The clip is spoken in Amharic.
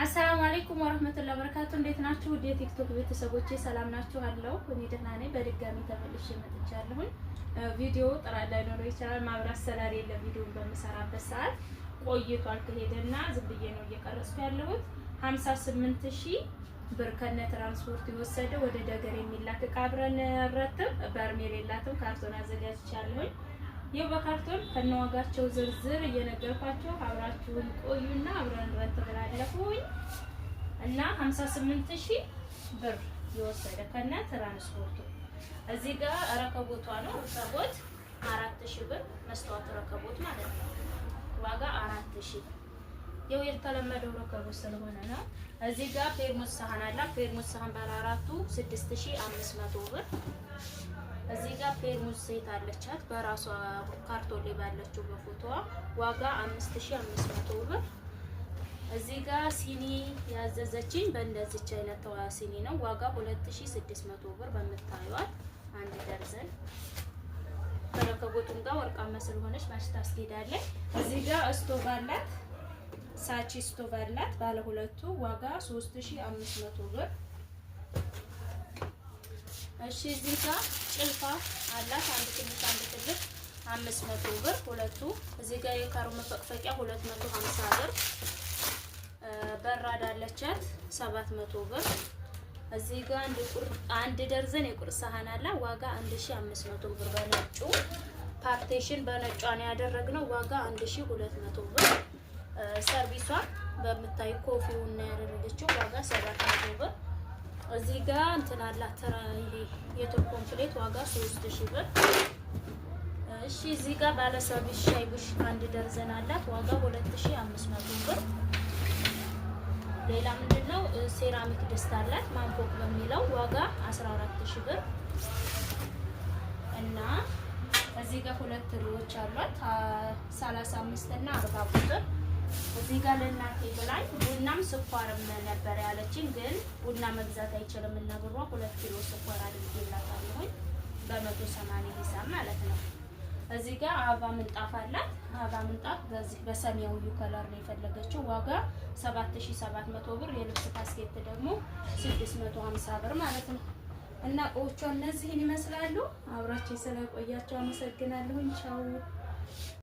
አሰላሙ አለይኩም ወራህመቱላሂ ወበረካቱ። እንዴት ናችሁ? ወደ ቲክቶክ ቤተሰቦቼ ሰላም ናችሁ? አለው እኔ ደህና ነኝ። በድጋሚ ተመልሼ መጥቻለሁኝ። ቪዲዮ ጥራት ላይኖረው ይችላል፣ ማብራት ስለሌለ ቪዲዮን በምሰራበት ሰዓት ቆይቷል ከሄደና ዝም ብዬ ነው እየቀረጽኩ ያለሁት። 58000 ብር ከነ ትራንስፖርት የወሰደ ወደ ደገር የሚላክ ዕቃ አብረን ረትም በርሜል የላትም ካርቶን አዘጋጅቻለሁኝ። ይኸው በካርቶን ከነዋጋቸው ዝርዝር እየነገርኳቸው አብራችሁን ቆዩና አብረን ረትብላለሁኝ እና 58000 ብር የወሰደ ከነ ትራንስፖርቱ። እዚህ ጋር ረከቦቷ ነው። ረከቦት 4000 ብር መስታወት ረከቦት ማለት ነው። ዋጋ 4000 ይኸው የተለመደው ረከቦት ስለሆነ ነው። እዚህ ጋር ፌርሙስ ሳህን አለ። ፌርሙስ ሳህን ባለ አራቱ 6500 ብር። እዚህ ጋር ፌርሙስ ሴት አለቻት በራሷ ካርቶን ላይ ባለችው በፎቶዋ ዋጋ 5500 ብር። እዚህ ጋር ሲኒ ያዘዘችኝ በእንደዚች አይነት ሲኒ ነው። ዋጋ 2600 ብር በምታዩት አንድ ደርዘን። ከረከቦቱም ጋር ወርቃማ ስለሆነች ማች ታስኬዳለች። እዚህ ጋር ስቶቭ አላት፣ ሳቺ ስቶቭ አላት ባለ ሁለቱ ዋጋ 3500 ብር። እሺ እዚህ ጋር ጭልፋ አላት፣ አንድ ትንሽ አንድ ትልቅ 500 ብር ሁለቱ። እዚህ ጋር የካሮ መፈቅፈቂያ 250 ብር። በራድ አለቻት 700 ብር። እዚህ ጋር አንድ ደርዘን የቁርስ ሳህን አለ ዋጋ 1500 ብር። በነጩ ፓርቴሽን በነጯ ነው ያደረግነው ዋጋ 1200 ብር። ሰርቪሷ በምታይ ኮፊውን ነው ያደረገችው ዋጋ 700 ብር። እዚህ ጋር እንትን አላት የቱርክ ኮምፕሌት ዋጋ 3000 ብር። እሺ እዚህ ጋር ባለ ሰርቪስ ሻይ ቡሽ አንድ ደርዘን አላት ዋጋ 2500 ብር። ሌላ ምንድነው ሴራሚክ ድስት አላት ማንፎክ በሚለው ዋጋ 14000 ብር። እና እዚህ ጋር ሁለት ትሪዎች አሏት 35 እና 40 ቁጥር። እዚህ ጋር ለእናቴ ብላኝ ቡናም ስኳርም ነበር ያለችኝ፣ ግን ቡና መግዛት አይችልም እና ብሯ 2 ኪሎ ስኳር አድርጌላታለሁ በ180 ሂሳብ ማለት ነው። እዚህ ጋር አበባ ምንጣፍ አላት። አበባ ምንጣፍ በዚህ በሰማያዊ ከለር ነው የፈለገችው ዋጋ 7700 ብር። የልብስ ባስኬት ደግሞ 650 ብር ማለት ነው። እና እቃዎቿ እነዚህን ይመስላሉ። አብራችሁ ስለቆያችሁ አመሰግናለሁ። ቻው